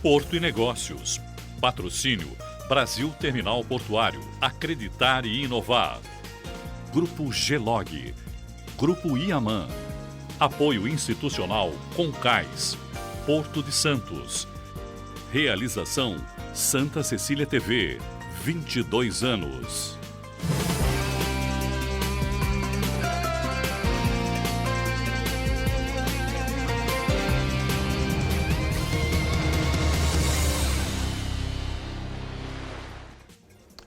Porto e Negócios. Patrocínio Brasil Terminal Portuário. Acreditar e inovar. Grupo Gelog. Grupo Iaman. Apoio institucional Concais. Porto de Santos. Realização Santa Cecília TV. 22 anos.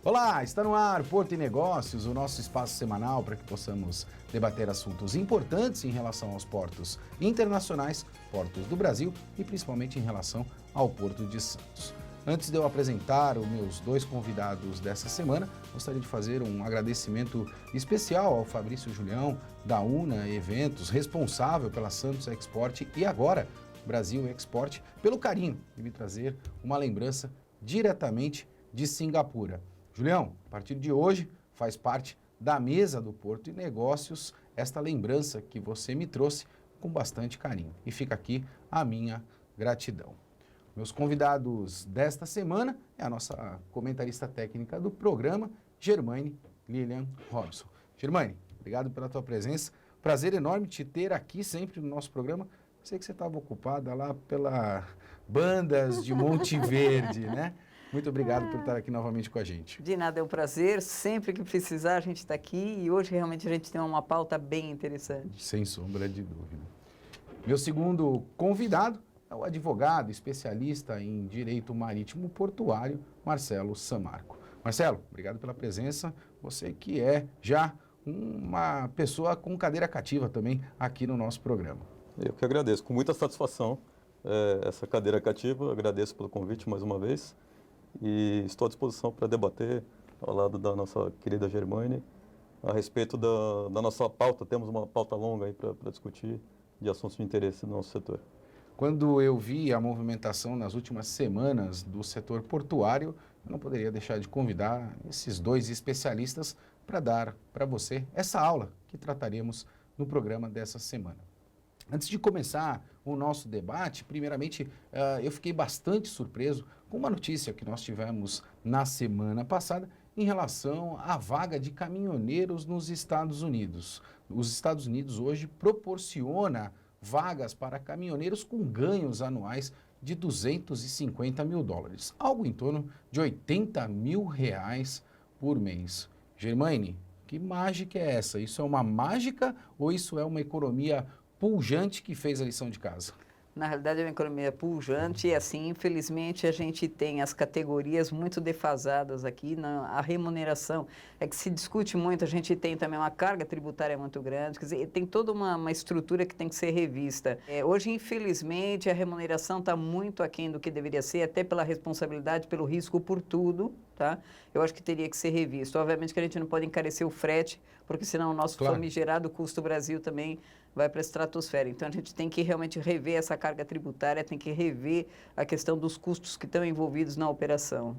Olá, está no ar Porto e Negócios, o nosso espaço semanal para que possamos debater assuntos importantes em relação aos portos internacionais, portos do Brasil e principalmente em relação ao Porto de Santos. Antes de eu apresentar os meus dois convidados dessa semana, gostaria de fazer um agradecimento especial ao Fabrício Julião, da UNA Eventos, responsável pela Santos Export e agora Brasil Export, pelo carinho de me trazer uma lembrança diretamente de Singapura. Julião, a partir de hoje faz parte da mesa do Porto e Negócios esta lembrança que você me trouxe com bastante carinho. E fica aqui a minha gratidão. Meus convidados desta semana é a nossa comentarista técnica do programa, Germaine Lilian Robson. Germaine, obrigado pela tua presença. Prazer enorme te ter aqui sempre no nosso programa. Sei que você estava ocupada lá pelas bandas de Monte Verde, né? Muito obrigado por estar aqui novamente com a gente. De nada, é um prazer. Sempre que precisar, a gente está aqui e hoje realmente a gente tem uma pauta bem interessante. Sem sombra de dúvida. Meu segundo convidado é o advogado especialista em direito marítimo portuário, Marcelo Sammarco. Marcelo, obrigado pela presença. Você que é já uma pessoa com cadeira cativa também aqui no nosso programa. Eu que agradeço, com muita satisfação essa cadeira cativa. Agradeço pelo convite mais uma vez. E estou à disposição para debater ao lado da nossa querida Germaine a respeito da nossa pauta. Temos uma pauta longa aí para discutir de assuntos de interesse do nosso setor. Quando eu vi a movimentação nas últimas semanas do setor portuário, eu não poderia deixar de convidar esses dois especialistas para dar para você essa aula que trataremos no programa dessa semana. Antes de começar o nosso debate, primeiramente, eu fiquei bastante surpreso com uma notícia que nós tivemos na semana passada em relação à vaga de caminhoneiros nos Estados Unidos. Os Estados Unidos hoje proporciona vagas para caminhoneiros com ganhos anuais de $250 mil, algo em torno de R$80 mil por mês. Germaine, que mágica é essa? Isso é uma mágica ou isso é uma economia pujante que fez a lição de casa? Na realidade, é uma economia pujante e, assim, infelizmente, a gente tem as categorias muito defasadas aqui. A remuneração é que se discute muito, a gente tem também uma carga tributária muito grande, quer dizer, tem toda uma estrutura que tem que ser revista. Hoje, infelizmente, a remuneração está muito aquém do que deveria ser, até pela responsabilidade, pelo risco por tudo, tá? Eu acho que teria que ser revisto. Obviamente que a gente não pode encarecer o frete, porque senão o nosso famigerado custo Brasil também vai para a estratosfera. Então, a gente tem que realmente rever essa carga tributária, tem que rever a questão dos custos que estão envolvidos na operação.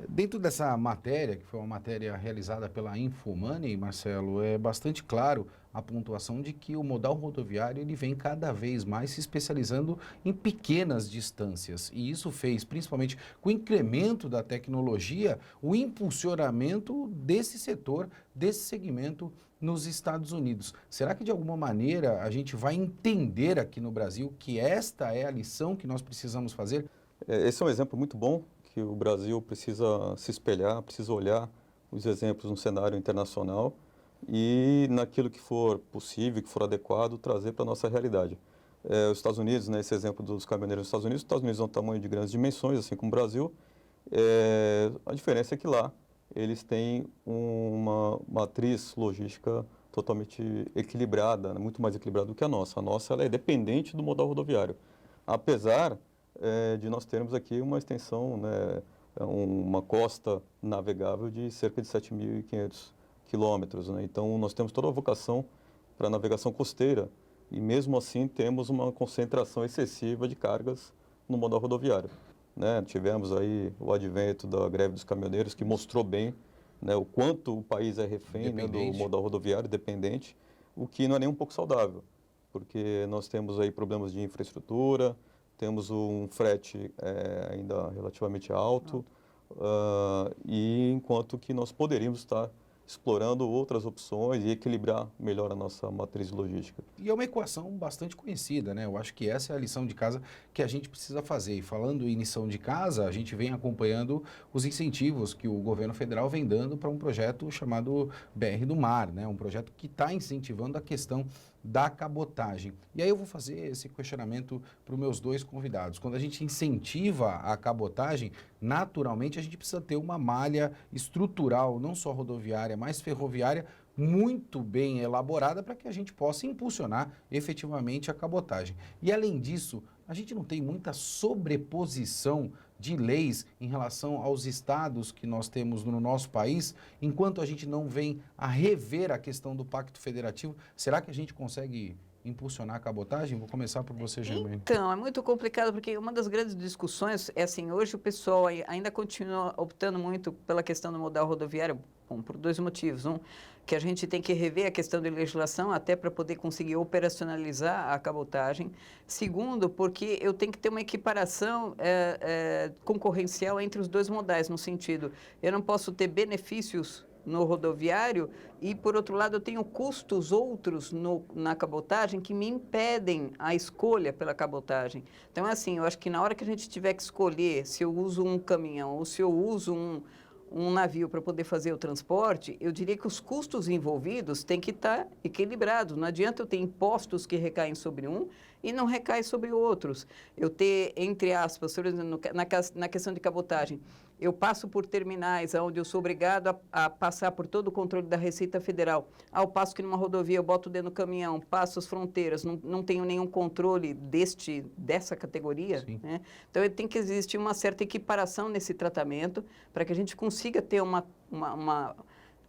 Dentro dessa matéria, que foi uma matéria realizada pela Infomoney, Marcelo, é bastante claro a pontuação de que o modal rodoviário ele vem cada vez mais se especializando em pequenas distâncias. E isso fez, principalmente com o incremento da tecnologia, o impulsionamento desse setor, desse segmento nos Estados Unidos. Será que de alguma maneira a gente vai entender aqui no Brasil que esta é a lição que nós precisamos fazer? Esse é um exemplo muito bom que o Brasil precisa se espelhar, precisa olhar os exemplos no cenário internacional e naquilo que for possível, que for adequado, trazer para a nossa realidade. Os Estados Unidos, né, esse exemplo dos caminhoneiros dos Estados Unidos é um tamanho de grandes dimensões, assim como o Brasil. A diferença é que lá eles têm uma matriz logística totalmente equilibrada, né, muito mais equilibrada do que a nossa. A nossa ela é dependente do modal rodoviário, apesar de nós termos aqui uma extensão, né, uma costa navegável de cerca de 7.500 quilômetros, né? Então, nós temos toda a vocação para a navegação costeira e, mesmo assim, temos uma concentração excessiva de cargas no modal rodoviário, né? Tivemos aí o advento da greve dos caminhoneiros, que mostrou bem, né, o quanto o país é refém, né, do modal rodoviário dependente, o que não é nem um pouco saudável, porque nós temos aí problemas de infraestrutura, temos um frete ainda relativamente alto, e enquanto que nós poderíamos estar explorando outras opções e equilibrar melhor a nossa matriz logística. E é uma equação bastante conhecida, né? Eu acho que essa é a lição de casa que a gente precisa fazer. E falando em lição de casa, a gente vem acompanhando os incentivos que o governo federal vem dando para um projeto chamado BR do Mar, né? Um projeto que está incentivando a questão da cabotagem. E aí eu vou fazer esse questionamento para os meus dois convidados. Quando a gente incentiva a cabotagem, naturalmente a gente precisa ter uma malha estrutural, não só rodoviária, mas ferroviária, muito bem elaborada para que a gente possa impulsionar efetivamente a cabotagem. E além disso, a gente não tem muita sobreposição de leis em relação aos estados que nós temos no nosso país, enquanto a gente não vem a rever a questão do Pacto Federativo. Será que a gente consegue impulsionar a cabotagem? Vou começar por você, Germaine. Então, é muito complicado, porque uma das grandes discussões é assim, hoje o pessoal ainda continua optando muito pela questão do modal rodoviário, bom, por dois motivos. Um, que a gente tem que rever a questão de legislação até para poder conseguir operacionalizar a cabotagem. Segundo, porque eu tenho que ter uma equiparação concorrencial entre os dois modais, no sentido, eu não posso ter benefícios no rodoviário e, por outro lado, eu tenho custos outros na cabotagem que me impedem a escolha pela cabotagem. Então, é assim, eu acho que na hora que a gente tiver que escolher se eu uso um caminhão ou se eu uso um navio para poder fazer o transporte, eu diria que os custos envolvidos têm que estar equilibrados. Não adianta eu ter impostos que recaem sobre um e não recaem sobre outros. Eu ter, entre aspas, por exemplo, na questão de cabotagem, eu passo por terminais onde eu sou obrigado a passar por todo o controle da Receita Federal, ao passo que numa rodovia eu boto dentro do caminhão, passo as fronteiras, não tenho nenhum controle dessa categoria, né? Então, tem que existir uma certa equiparação nesse tratamento para que a gente consiga ter uma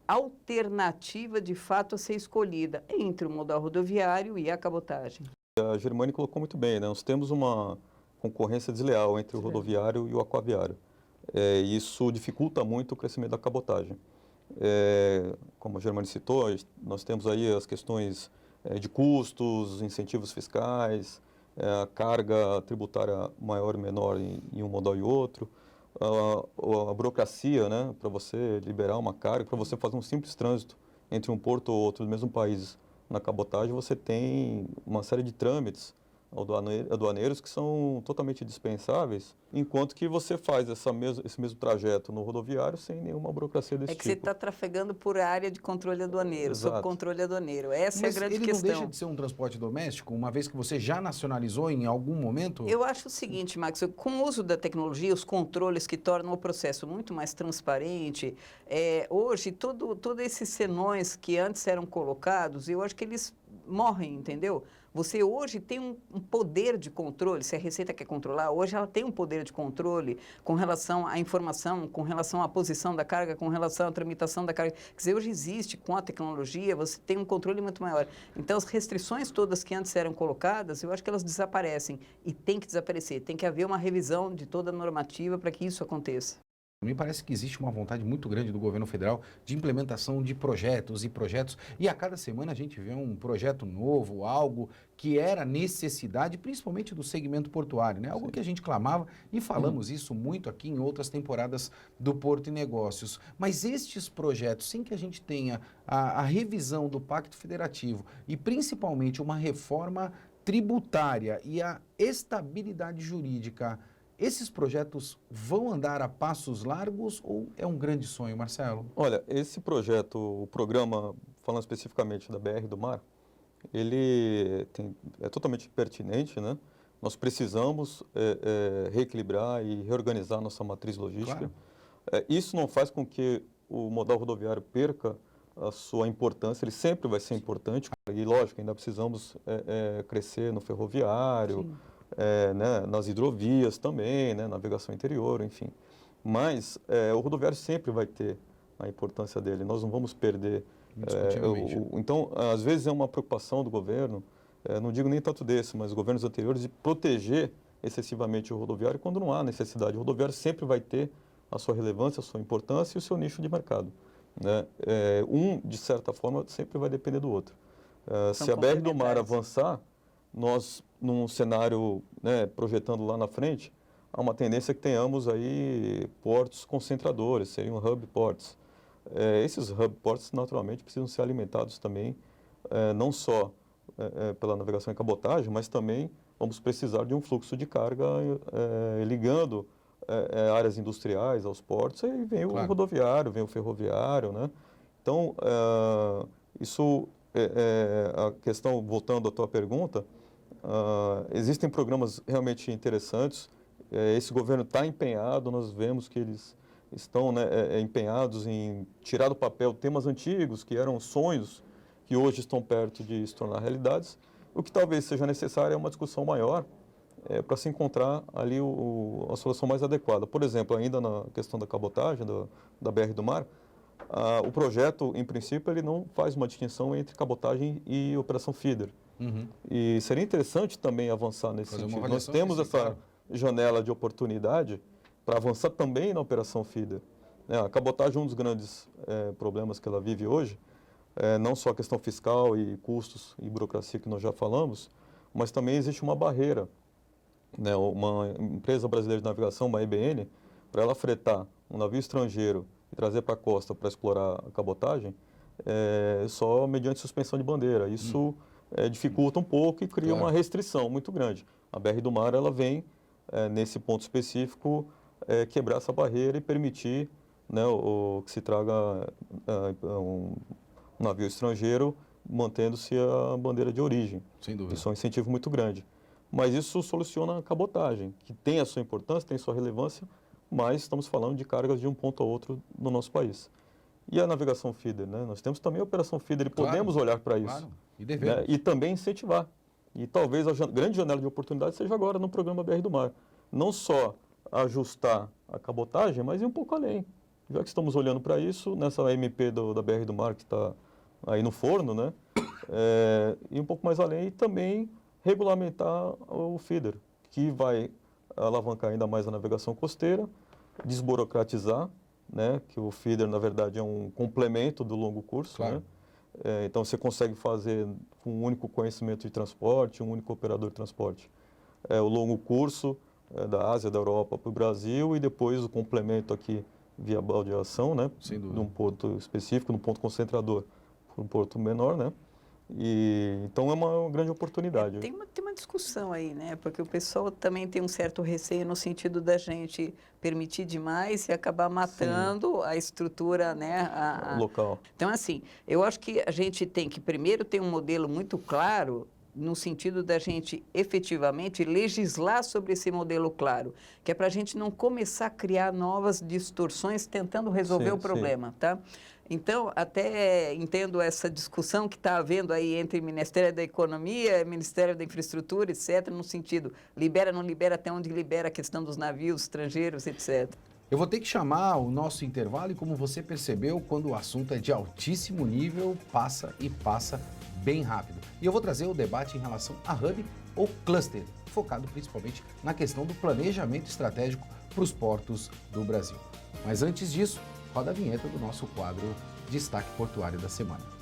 alternativa de fato a ser escolhida entre o modal rodoviário e a cabotagem. A Germaine colocou muito bem, né? Nós temos uma concorrência desleal entre o rodoviário e o aquaviário. Isso dificulta muito o crescimento da cabotagem. Como a Germaine citou, nós temos aí as questões de custos, incentivos fiscais, a carga tributária maior e menor em um modal e outro, a burocracia, né, para você liberar uma carga, para você fazer um simples trânsito entre um porto ou outro do mesmo país. Na cabotagem você tem uma série de trâmites aduaneiros que são totalmente dispensáveis, enquanto que você faz esse mesmo trajeto no rodoviário sem nenhuma burocracia desse tipo. É que você está trafegando por área de controle aduaneiro, sob controle aduaneiro. Essa é a grande questão. Mas ele não deixa de ser um transporte doméstico, uma vez que você já nacionalizou em algum momento? Eu acho o seguinte, Max, com o uso da tecnologia, os controles que tornam o processo muito mais transparente, hoje, todos esses senões que antes eram colocados, eu acho que eles morrem, entendeu? Você hoje tem um poder de controle, se a Receita quer controlar, hoje ela tem um poder de controle com relação à informação, com relação à posição da carga, com relação à tramitação da carga. Quer dizer, hoje existe, com a tecnologia, você tem um controle muito maior. Então, as restrições todas que antes eram colocadas, eu acho que elas desaparecem e tem que desaparecer. Tem que haver uma revisão de toda a normativa para que isso aconteça. Me parece que existe uma vontade muito grande do governo federal de implementação de projetos, e a cada semana a gente vê um projeto novo, algo que era necessidade, principalmente do segmento portuário, né? Algo que a gente clamava e falamos isso muito aqui em outras temporadas do Porto e Negócios. Mas estes projetos, sem que a gente tenha a revisão do Pacto Federativo e principalmente uma reforma tributária e a estabilidade jurídica, esses projetos vão andar a passos largos ou é um grande sonho, Marcelo? Olha, esse projeto, o programa, falando especificamente da BR do Mar, ele é totalmente pertinente, né? Nós precisamos reequilibrar e reorganizar nossa matriz logística. Claro. Isso não faz com que o modal rodoviário perca a sua importância, ele sempre vai ser importante. E, lógico, ainda precisamos crescer no ferroviário, né, nas hidrovias também, né, navegação interior, enfim. Mas o rodoviário sempre vai ter a importância dele, nós não vamos perder. Então, às vezes é uma preocupação do governo, não digo nem tanto desse, mas governos anteriores, de proteger excessivamente o rodoviário quando não há necessidade. O rodoviário sempre vai ter a sua relevância, a sua importância e o seu nicho de mercado, né? De certa forma, sempre vai depender do outro. Se a BR do Mar avançar, nós num cenário, né, projetando lá na frente, há uma tendência que tenhamos aí portos concentradores, seriam hub ports. Esses hub ports, naturalmente, precisam ser alimentados também, não só pela navegação e cabotagem, mas também vamos precisar de um fluxo de carga ligando áreas industriais aos portos, aí vem o rodoviário, vem o ferroviário, né? Então, isso a questão, voltando à tua pergunta, existem programas realmente interessantes. Esse governo está empenhado, nós vemos que eles estão, né, empenhados em tirar do papel temas antigos, que eram sonhos, que hoje estão perto de se tornar realidades. O que talvez seja necessário é uma discussão maior para se encontrar ali a solução mais adequada. Por exemplo, ainda na questão da cabotagem, da BR do Mar, o projeto, em princípio, ele não faz uma distinção entre cabotagem e operação feeder. Uhum. E seria interessante também avançar nesse sentido. Nós temos essa janela de oportunidade para avançar também na operação feeder. A cabotagem é um dos grandes problemas que ela vive hoje, não só a questão fiscal e custos e burocracia que nós já falamos, mas também existe uma barreira. Uma empresa brasileira de navegação, uma EBN, para ela fretar um navio estrangeiro e trazer para a costa para explorar a cabotagem, só mediante suspensão de bandeira. Isso dificulta um pouco e cria uma restrição muito grande. A BR do Mar, ela vem, nesse ponto específico, quebrar essa barreira e permitir, né, que se traga um navio estrangeiro mantendo-se a bandeira de origem. Sem dúvida. Isso é um incentivo muito grande. Mas isso soluciona a cabotagem, que tem a sua importância, tem sua relevância, mas estamos falando de cargas de um ponto a outro no nosso país. E a navegação feeder, né? Nós temos também a operação feeder e podemos olhar para isso. E devemos. Né? E também incentivar. E talvez a grande janela de oportunidade seja agora no programa BR do Mar. Não só ajustar a cabotagem, mas ir um pouco além. Já que estamos olhando para isso, nessa MP da BR do Mar que está aí no forno, né? Ir um pouco mais além e também regulamentar o feeder, que vai alavancar ainda mais a navegação costeira, desburocratizar, né? Que o feeder, na verdade, é um complemento do longo curso, né? Então, você consegue fazer com um único conhecimento de transporte, um único operador de transporte. O longo curso da Ásia, da Europa para o Brasil e depois o complemento aqui via baldeação, né? Num porto específico, num ponto concentrador, para um porto menor, né? Então, é uma grande oportunidade. Tem uma discussão aí, né? Porque o pessoal também tem um certo receio no sentido da gente permitir demais e acabar matando a estrutura, né? Local. Então, assim, eu acho que a gente tem que primeiro ter um modelo muito claro no sentido da gente efetivamente legislar sobre esse modelo claro, que é para a gente não começar a criar novas distorções tentando resolver o problema, tá? Então, até entendo essa discussão que está havendo aí entre o Ministério da Economia, Ministério da Infraestrutura, etc., no sentido, libera, não libera, até onde libera a questão dos navios estrangeiros, etc. Eu vou ter que chamar o nosso intervalo e, como você percebeu, quando o assunto é de altíssimo nível, passa bem rápido. E eu vou trazer o debate em relação a hub ou cluster, focado principalmente na questão do planejamento estratégico para os portos do Brasil. Mas antes disso, roda a vinheta do nosso quadro Destaque Portuário da Semana.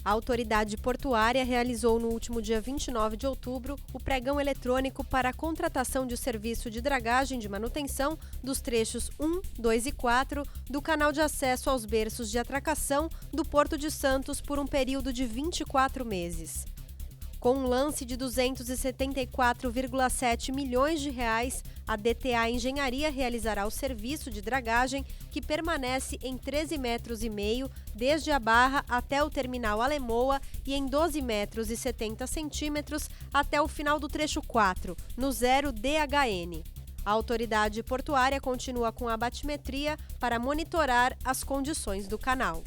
A Autoridade Portuária realizou no último dia 29 de outubro o pregão eletrônico para a contratação de serviço de dragagem de manutenção dos trechos 1, 2 e 4 do canal de acesso aos berços de atracação do Porto de Santos por um período de 24 meses. Com um lance de 274,7 milhões de reais, a DTA Engenharia realizará o serviço de dragagem que permanece em 13,5 metros desde a barra até o terminal Alemoa e em 12,70 metros até o final do trecho 4, no 0 DHN. A autoridade portuária continua com a batimetria para monitorar as condições do canal.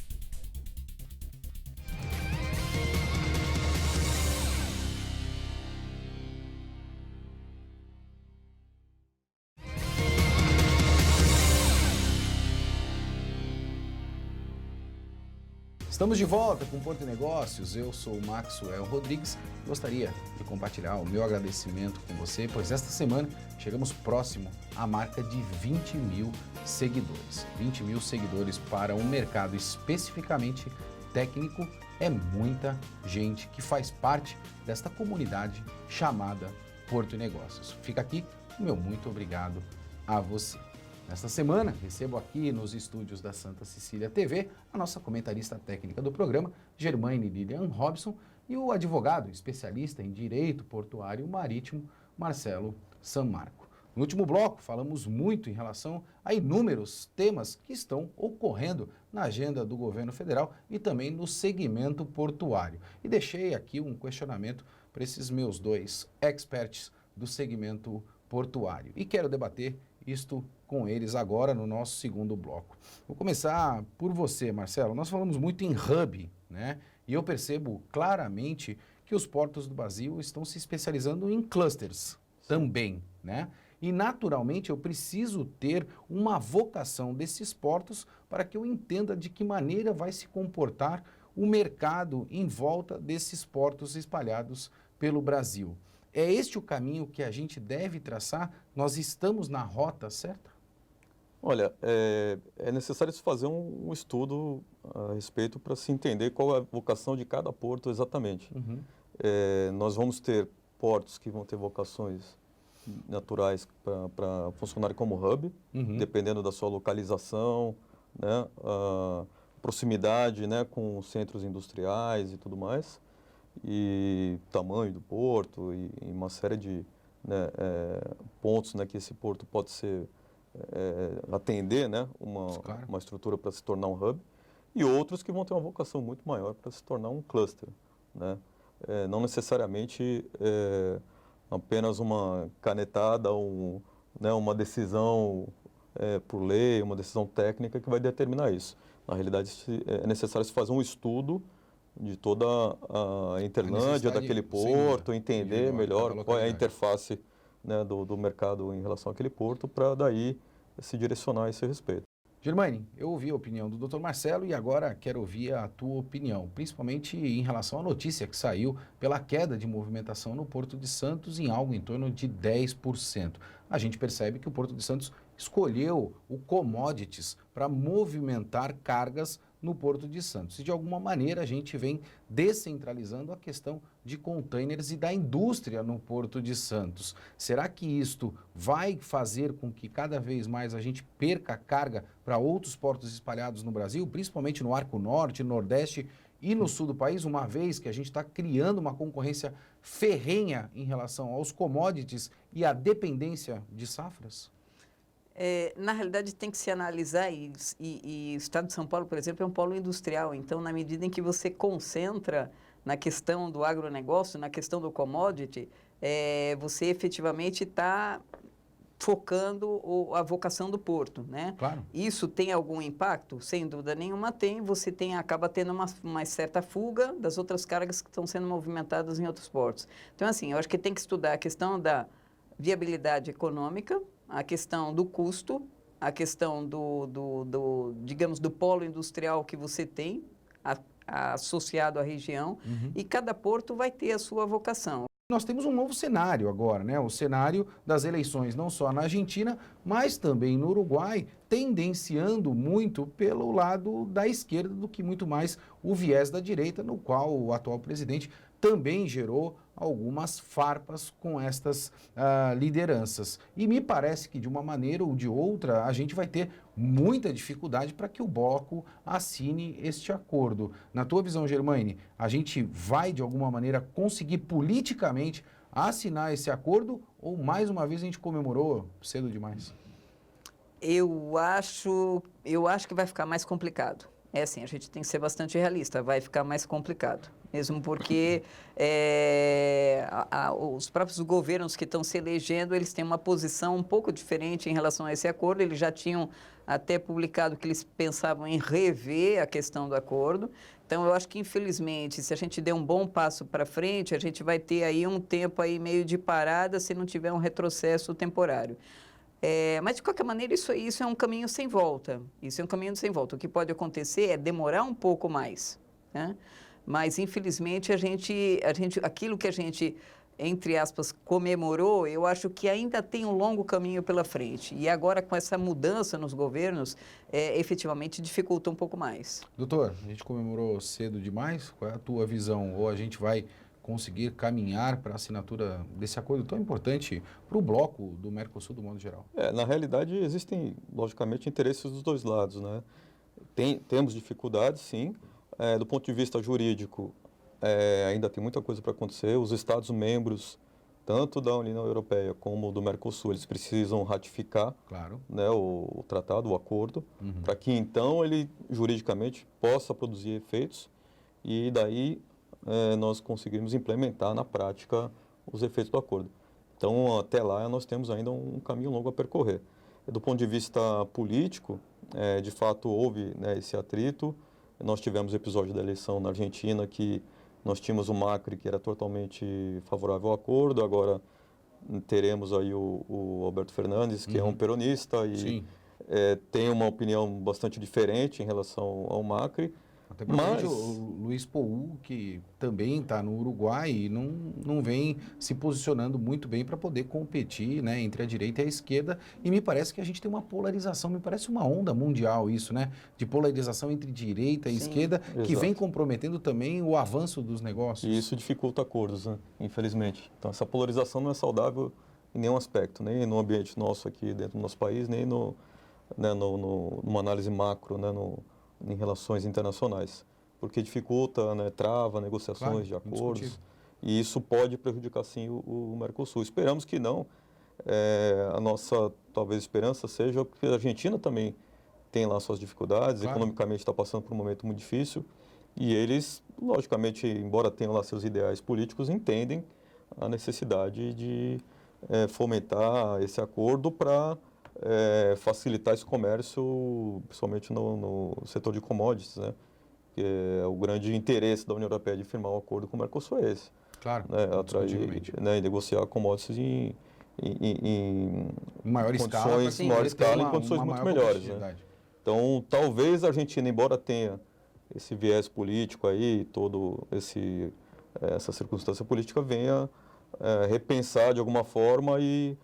Estamos de volta com o Porto e Negócios. Eu sou o Maxwell Rodrigues e gostaria de compartilhar o meu agradecimento com você, pois esta semana chegamos próximo à marca de 20 mil seguidores. 20 mil seguidores para um mercado especificamente técnico é muita gente que faz parte desta comunidade chamada Porto e Negócios. Fica aqui o meu muito obrigado a você. Nesta semana, recebo aqui nos estúdios da Santa Cecília TV a nossa comentarista técnica do programa, Germaine Lilian Robson, e o advogado especialista em Direito Portuário Marítimo, Marcelo Sammarco. No último bloco, falamos muito em relação a inúmeros temas que estão ocorrendo na agenda do governo federal e também no segmento portuário. E deixei aqui um questionamento para esses meus dois experts do segmento portuário. E quero debater isto com eles agora no nosso segundo bloco. Vou começar por você, Marcelo. Nós falamos muito em hub, né? E eu percebo claramente que os portos do Brasil estão se especializando em clusters também, né? E naturalmente eu preciso ter uma vocação desses portos para que eu entenda de que maneira vai se comportar o mercado em volta desses portos espalhados pelo Brasil. É este o caminho que a gente deve traçar? Nós estamos na rota certa? Olha, é necessário se fazer um estudo a respeito para se entender qual é a vocação de cada porto exatamente. Nós vamos ter portos que vão ter vocações naturais para funcionar como hub, dependendo da sua localização, né, a proximidade, né, com centros industriais e tudo mais, e tamanho do porto e uma série de, né, pontos, né, que esse porto pode ser atender, né, uma estrutura para se tornar um hub, e outros que vão ter uma vocação muito maior para se tornar um cluster, né? Não necessariamente apenas uma canetada, né, uma decisão por lei, uma decisão técnica que vai determinar isso. Na realidade, é necessário se fazer um estudo de toda a interlândia daquele porto, entender melhor qual é a interface, né, do mercado em relação àquele porto, para daí se direcionar a esse respeito. Germaine, eu ouvi a opinião do Dr. Marcelo e agora quero ouvir a tua opinião, principalmente em relação à notícia que saiu pela queda de movimentação no Porto de Santos em algo em torno de 10%. A gente percebe que o Porto de Santos escolheu o commodities para movimentar cargas no Porto de Santos. E de alguma maneira a gente vem descentralizando a questão de containers e da indústria no Porto de Santos. Será que isto vai fazer com que cada vez mais a gente perca carga para outros portos espalhados no Brasil, principalmente no Arco Norte, Nordeste e no Sul do país, uma vez que a gente está criando uma concorrência ferrenha em relação aos commodities e à dependência de safras? Na realidade, tem que se analisar, e o Estado de São Paulo, por exemplo, é um polo industrial. Então, na medida em que você concentra na questão do agronegócio, na questão do commodity, você efetivamente está focando a vocação do porto, né? Claro. Isso tem algum impacto? Sem dúvida nenhuma tem. Você acaba tendo uma certa fuga das outras cargas que estão sendo movimentadas em outros portos. Então, assim, eu acho que tem que estudar a questão da viabilidade econômica, a questão do custo, a questão digamos, do polo industrial que você tem associado à região, e cada porto vai ter a sua vocação. Nós temos um novo cenário agora, né? O cenário das eleições não só na Argentina, mas também no Uruguai, tendenciando muito pelo lado da esquerda do que muito mais o viés da direita, no qual o atual presidente também gerou algumas farpas com estas lideranças. E me parece que de uma maneira ou de outra a gente vai ter muita dificuldade para que o bloco assine este acordo. Na tua visão, Germaine, a gente vai de alguma maneira conseguir politicamente assinar esse acordo ou mais uma vez a gente comemorou cedo demais? Eu acho que vai ficar mais complicado. É assim, a gente tem que ser bastante realista, vai ficar mais complicado. Mesmo porque os próprios governos que estão se elegendo, eles têm uma posição um pouco diferente em relação a esse acordo. Eles já tinham até publicado que eles pensavam em rever a questão do acordo. Então, eu acho que, infelizmente, se a gente der um bom passo para frente, a gente vai ter aí um tempo aí meio de parada se não tiver um retrocesso temporário. Mas, de qualquer maneira, isso é um caminho sem volta. Isso é um caminho sem volta. O que pode acontecer é demorar um pouco mais, né? Mas, infelizmente, aquilo que a gente, entre aspas, comemorou, eu acho que ainda tem um longo caminho pela frente. E agora, com essa mudança nos governos, efetivamente dificulta um pouco mais. Doutor, a gente comemorou cedo demais. Qual é a tua visão? Ou a gente vai conseguir caminhar para a assinatura desse acordo tão importante para o bloco do Mercosul, do modo geral? Na realidade, existem, logicamente, interesses dos dois lados, né? Temos dificuldades, sim. Do ponto de vista jurídico, ainda tem muita coisa para acontecer. Os Estados-membros, tanto da União Europeia como do Mercosul, eles precisam ratificar, claro, né, o tratado, o acordo, para que então ele juridicamente possa produzir efeitos e daí nós conseguirmos implementar na prática os efeitos do acordo. Então, até lá, nós temos ainda um caminho longo a percorrer. Do ponto de vista político, de fato, houve, né, esse atrito. Nós tivemos o episódio da eleição na Argentina, que nós tínhamos o Macri, que era totalmente favorável ao acordo. Agora teremos aí o Alberto Fernandes, que é um peronista e tem uma opinião bastante diferente em relação ao Macri. Até porque o Luiz Pou, que também está no Uruguai e não vem se posicionando muito bem para poder competir, né, entre a direita e a esquerda. E me parece que a gente tem uma polarização, me parece uma onda mundial isso, né? De polarização entre direita e esquerda, que vem comprometendo também o avanço dos negócios. E isso dificulta acordos, né? Infelizmente. Então, essa polarização não é saudável em nenhum aspecto, nem no ambiente nosso aqui dentro do nosso país, nem numa análise macro, né, em relações internacionais, porque dificulta, né, trava negociações de acordos, e isso pode prejudicar, sim, o Mercosul. Esperamos que não. A nossa, talvez, esperança seja que a Argentina também tem lá suas dificuldades, economicamente está passando por um momento muito difícil, e eles, logicamente, embora tenham lá seus ideais políticos, entendem a necessidade de fomentar esse acordo para facilitar esse comércio, principalmente no setor de commodities, né? Que é o grande interesse da União Europeia de firmar um acordo com o Mercosul é esse. Claro, né? Atrair, né? E negociar commodities em maior escala, em condições muito melhores. Né? Então, talvez a Argentina, embora tenha esse viés político aí, essa circunstância política, venha repensar de alguma forma e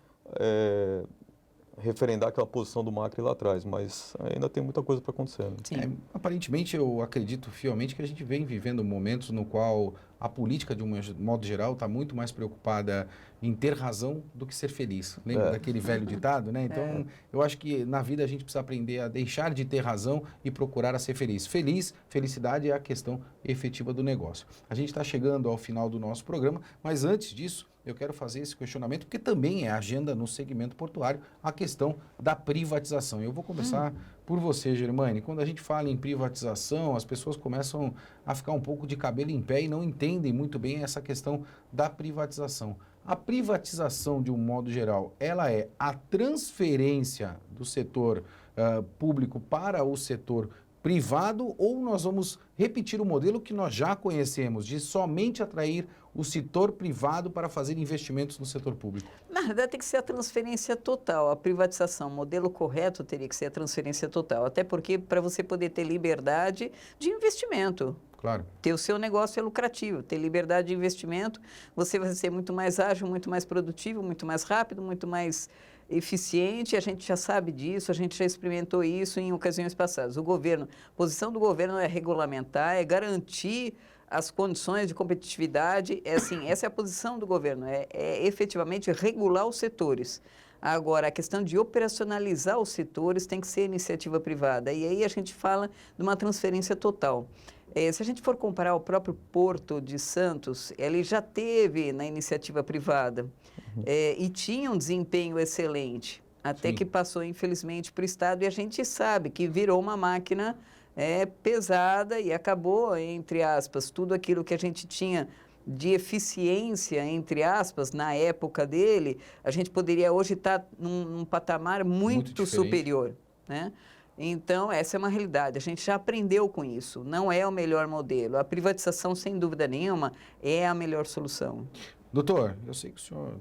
referendar aquela posição do Macri lá atrás, mas ainda tem muita coisa para acontecer. Né? Aparentemente, eu acredito fielmente que a gente vem vivendo momentos no qual a política, de um modo geral, está muito mais preocupada em ter razão do que ser feliz. Lembra daquele velho ditado, né? Então, eu acho que na vida a gente precisa aprender a deixar de ter razão e procurar a ser feliz. Felicidade é a questão efetiva do negócio. A gente está chegando ao final do nosso programa, mas antes disso, eu quero fazer esse questionamento, porque também é agenda no segmento portuário, a questão da privatização. Eu vou começar por você, Germane. Quando a gente fala em privatização, as pessoas começam a ficar um pouco de cabelo em pé e não entendem muito bem essa questão da privatização. A privatização, de um modo geral, ela é a transferência do setor público para o setor privado, ou nós vamos repetir o modelo que nós já conhecemos, de somente atrair o setor privado para fazer investimentos no setor público? Na verdade, tem que ser a transferência total. A privatização, o modelo correto teria que ser a transferência total. Até porque, para você poder ter liberdade de investimento. Claro. Ter o seu negócio é lucrativo, ter liberdade de investimento, você vai ser muito mais ágil, muito mais produtivo, muito mais rápido, muito mais eficiente. A gente já sabe disso, a gente já experimentou isso em ocasiões passadas. A posição do governo é regulamentar, é garantir as condições de competitividade, essa é a posição do governo, é efetivamente regular os setores. Agora, a questão de operacionalizar os setores tem que ser iniciativa privada, e aí a gente fala de uma transferência total. Se a gente for comparar o próprio Porto de Santos, ele já teve na iniciativa privada e tinha um desempenho excelente, até que passou, infelizmente, para o Estado, e a gente sabe que virou uma máquina pesada e acabou, entre aspas, tudo aquilo que a gente tinha de eficiência, entre aspas, na época dele, a gente poderia hoje estar num patamar muito superior, né? Então, essa é uma realidade. A gente já aprendeu com isso. Não é o melhor modelo. A privatização, sem dúvida nenhuma, é a melhor solução. Doutor, eu sei que o senhor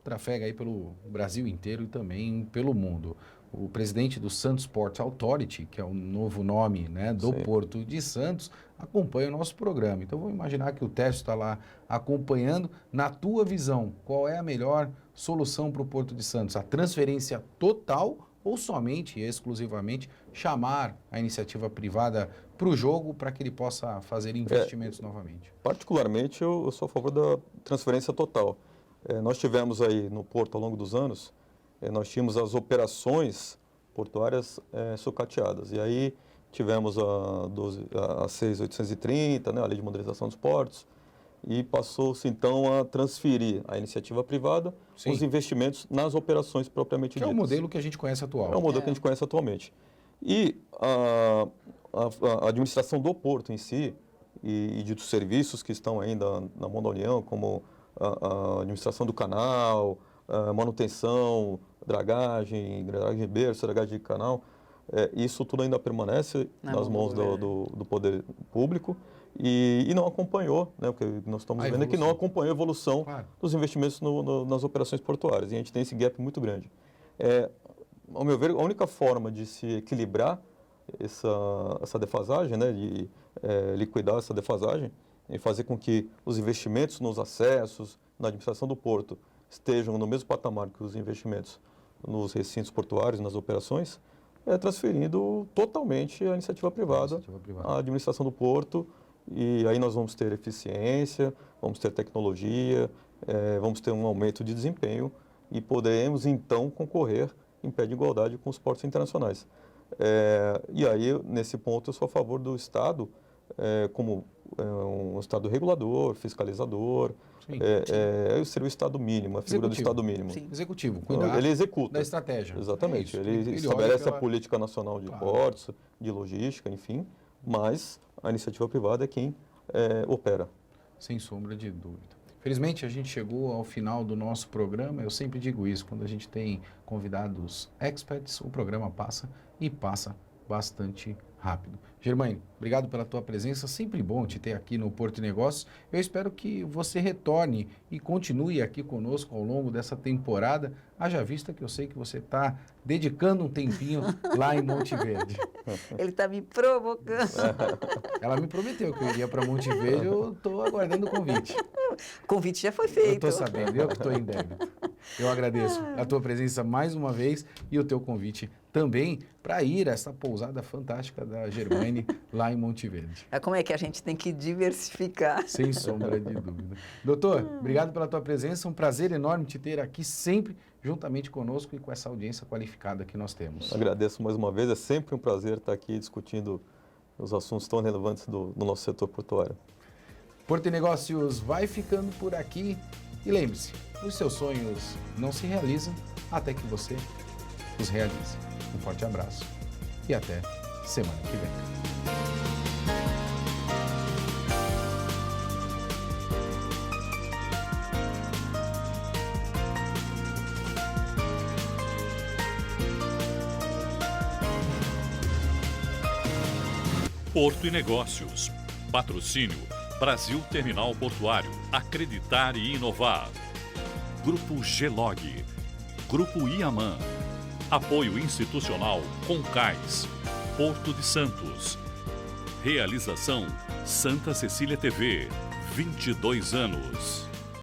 trafega aí pelo Brasil inteiro e também pelo mundo. o presidente do Santos Port Authority, que é o novo nome, né, do Sim. Porto de Santos, acompanha o nosso programa. Então, vamos imaginar que o Tércio está lá acompanhando. Na tua visão, qual é a melhor solução para o Porto de Santos? A transferência total ou somente e exclusivamente chamar a iniciativa privada para o jogo para que ele possa fazer investimentos novamente? Particularmente, eu sou a favor da transferência total. Nós tivemos aí no Porto, ao longo dos anos, nós tínhamos as operações portuárias sucateadas. E aí tivemos a 6.830, né, a Lei de Modernização dos Portos, e passou-se então a transferir à iniciativa privada Sim. os investimentos nas operações propriamente Que ditas. é o modelo que a gente conhece atual. É o modelo que a gente conhece atualmente. E a administração do Porto em si e de dos serviços que estão ainda na mão da União, como a administração do canal, a manutenção, dragagem berço, dragagem de canal, isso tudo ainda permanece nas mãos do poder público e não acompanhou, né, porque nós estamos vendo que não acompanhou a evolução dos investimentos nas operações portuárias, e a gente tem esse gap muito grande. Ao meu ver, a única forma de se equilibrar essa defasagem, né, de liquidar essa defasagem, e fazer com que os investimentos nos acessos, na administração do porto, estejam no mesmo patamar que os investimentos nos recintos portuários, nas operações, transferindo totalmente a iniciativa privada, à administração do porto, e aí nós vamos ter eficiência, vamos ter tecnologia, vamos ter um aumento de desempenho e poderemos então concorrer em pé de igualdade com os portos internacionais. E aí, nesse ponto, eu sou a favor do Estado como um Estado regulador, fiscalizador, seria o Estado mínimo, a figura do Estado mínimo. Sim. Executivo, cuidar ele executa da estratégia. Exatamente. É ele estabelece a política nacional de portos, de logística, enfim, mas a iniciativa privada é quem opera. Sem sombra de dúvida. Felizmente, a gente chegou ao final do nosso programa. Eu sempre digo isso, quando a gente tem convidados experts, o programa passa e passa bastante rápido. Germaine, obrigado pela tua presença, sempre bom te ter aqui no Porto e Negócios. Eu espero que você retorne e continue aqui conosco ao longo dessa temporada, haja vista que eu sei que você está dedicando um tempinho lá em Monte Verde. Ele está me provocando. Ela me prometeu que eu iria para Monte Verde, eu estou aguardando o convite. O convite já foi feito. Eu estou sabendo, eu que estou em débito. Eu agradeço a tua presença mais uma vez e o teu convite também para ir a essa pousada fantástica da Germaine lá em Monte Verde. Como é que a gente tem que diversificar? Sem sombra de dúvida. Doutor, obrigado pela tua presença, um prazer enorme te ter aqui sempre juntamente conosco e com essa audiência qualificada que nós temos. Agradeço mais uma vez, é sempre um prazer estar aqui discutindo os assuntos tão relevantes do nosso setor portuário. Porto e Negócios vai ficando por aqui e lembre-se, os seus sonhos não se realizam até que você os realize. Um forte abraço e até semana que vem. Porto e Negócios. Patrocínio Brasil Terminal Portuário. Acreditar e inovar. Grupo Gelog. Grupo Iaman. Apoio institucional Concais. Porto de Santos. Realização Santa Cecília TV. 22 anos.